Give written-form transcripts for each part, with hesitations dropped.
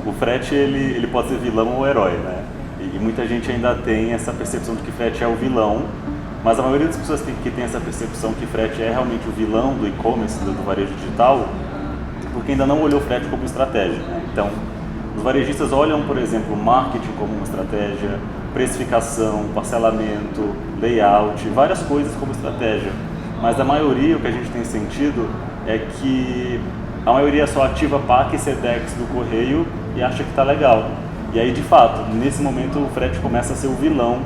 O frete ele pode ser vilão ou herói, né? E muita gente ainda tem essa percepção de que frete é o vilão, mas a maioria das pessoas que tem essa percepção que frete é realmente o vilão do e-commerce, do varejo digital, porque ainda não olhou o frete como estratégia, né? Então, os varejistas olham, por exemplo, o marketing como uma estratégia, precificação, parcelamento, layout, várias coisas como estratégia. Mas a maioria, o que a gente tem sentido é que a maioria só ativa PAC e SEDEX do correio e acha que está legal. E aí, de fato, nesse momento o frete começa a ser o vilão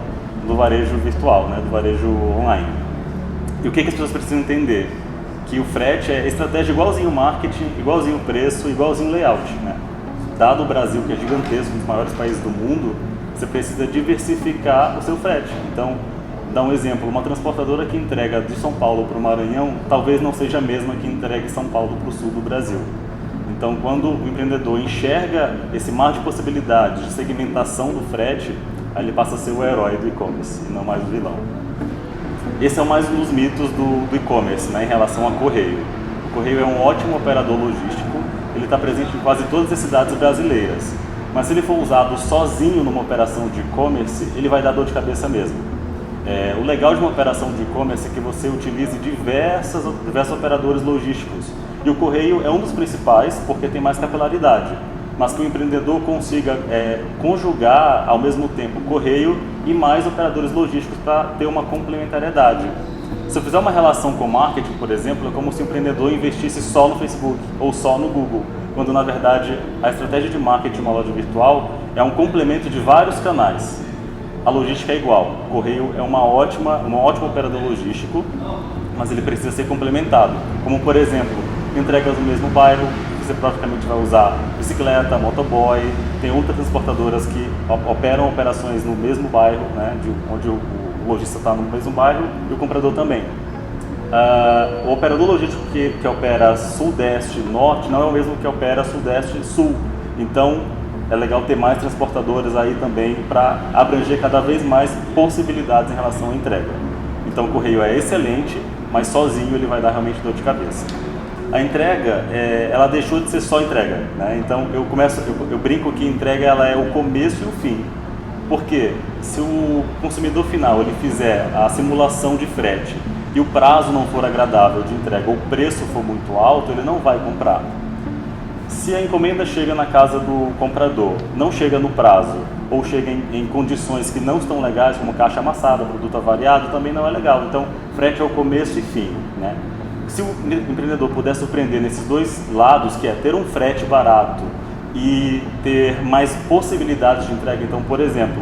do varejo virtual, né, do varejo online. E o que as pessoas precisam entender? Que o frete é estratégia igualzinho o marketing, igualzinho o preço, igualzinho o layout, né? Dado o Brasil, que é gigantesco, um dos maiores países do mundo, você precisa diversificar o seu frete. Então, dá um exemplo, uma transportadora que entrega de São Paulo para o Maranhão, talvez não seja a mesma que entregue de São Paulo para o sul do Brasil. Então, quando o empreendedor enxerga esse mar de possibilidades de segmentação do frete, aí ele passa a ser o herói do e-commerce e não mais o vilão. Esse é mais um dos mitos do e-commerce, né, em relação a correio. O correio é um ótimo operador logístico, ele está presente em quase todas as cidades brasileiras. Mas se ele for usado sozinho numa operação de e-commerce, ele vai dar dor de cabeça mesmo. O legal de uma operação de e-commerce é que você utilize diversos operadores logísticos. E o correio é um dos principais porque tem mais capilaridade. Mas que o empreendedor consiga conjugar ao mesmo tempo correio e mais operadores logísticos para ter uma complementariedade. Se eu fizer uma relação com marketing, por exemplo, é como se o empreendedor investisse só no Facebook ou só no Google, quando na verdade a estratégia de marketing de uma loja virtual é um complemento de vários canais. A logística é igual, o correio é um ótimo operador logístico, mas ele precisa ser complementado, como por exemplo, entregas no mesmo bairro, você praticamente vai usar bicicleta, motoboy, tem outras transportadoras que operam operações no mesmo bairro, né, onde o lojista está no mesmo bairro e o comprador também. O operador logístico que opera sudeste, norte, não é o mesmo que opera sudeste e sul. Então, é legal ter mais transportadoras aí também para abranger cada vez mais possibilidades em relação à entrega. Então, o correio é excelente, mas sozinho ele vai dar realmente dor de cabeça. A entrega, ela deixou de ser só entrega, né? Então, eu brinco que entrega ela é o começo e o fim. Porque se o consumidor final ele fizer a simulação de frete e o prazo não for agradável de entrega ou o preço for muito alto, ele não vai comprar. Se a encomenda chega na casa do comprador, não chega no prazo ou chega em condições que não estão legais, como caixa amassada, produto avariado, também não é legal. Então, frete é o começo e fim, né? Se o empreendedor puder surpreender nesses dois lados, que é ter um frete barato e ter mais possibilidades de entrega. Então, por exemplo,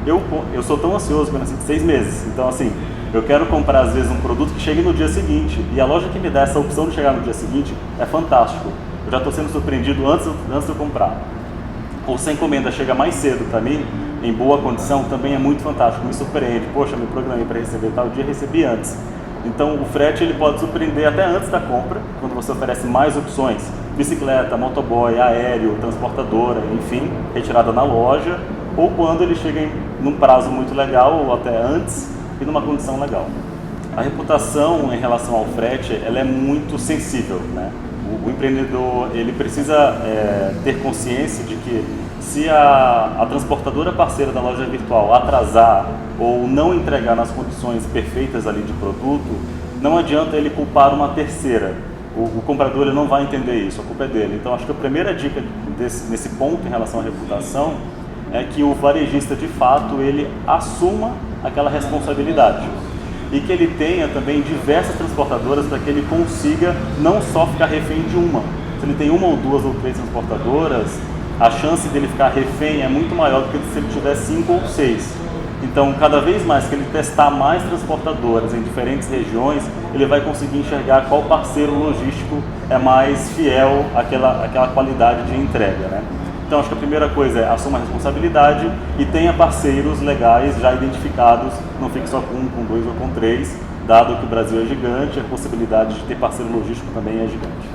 eu sou tão ansioso quando 6 meses, então assim, eu quero comprar às vezes um produto que chegue no dia seguinte, e a loja que me dá essa opção de chegar no dia seguinte é fantástico. Eu já estou sendo surpreendido antes de eu comprar. Ou se a encomenda chega mais cedo para mim, em boa condição, também é muito fantástico, me surpreende. Poxa, me programei para receber tal dia, recebi antes. Então o frete ele pode surpreender até antes da compra, quando você oferece mais opções, bicicleta, motoboy, aéreo, transportadora, enfim, retirada na loja, ou quando ele chega num prazo muito legal, ou até antes, e numa condição legal. A reputação em relação ao frete, ela é muito sensível, né? O empreendedor ele precisa ter consciência de que se a transportadora parceira da loja virtual atrasar ou não entregar nas condições perfeitas ali de produto, não adianta ele culpar uma terceira. O comprador ele não vai entender isso, a culpa é dele. Então acho que a primeira dica nesse ponto em relação à reputação é que o varejista de fato ele assuma aquela responsabilidade e que ele tenha também diversas transportadoras para que ele consiga não só ficar refém de uma. Se ele tem uma ou duas ou três transportadoras, a chance dele ficar refém é muito maior do que se ele tiver 5 ou 6. Então, cada vez mais que ele testar mais transportadoras em diferentes regiões, ele vai conseguir enxergar qual parceiro logístico é mais fiel àquela qualidade de entrega, né? Então, acho que a primeira coisa é assuma a responsabilidade e tenha parceiros legais já identificados, não fique só com 1, com 2 ou com 3, dado que o Brasil é gigante, a possibilidade de ter parceiro logístico também é gigante.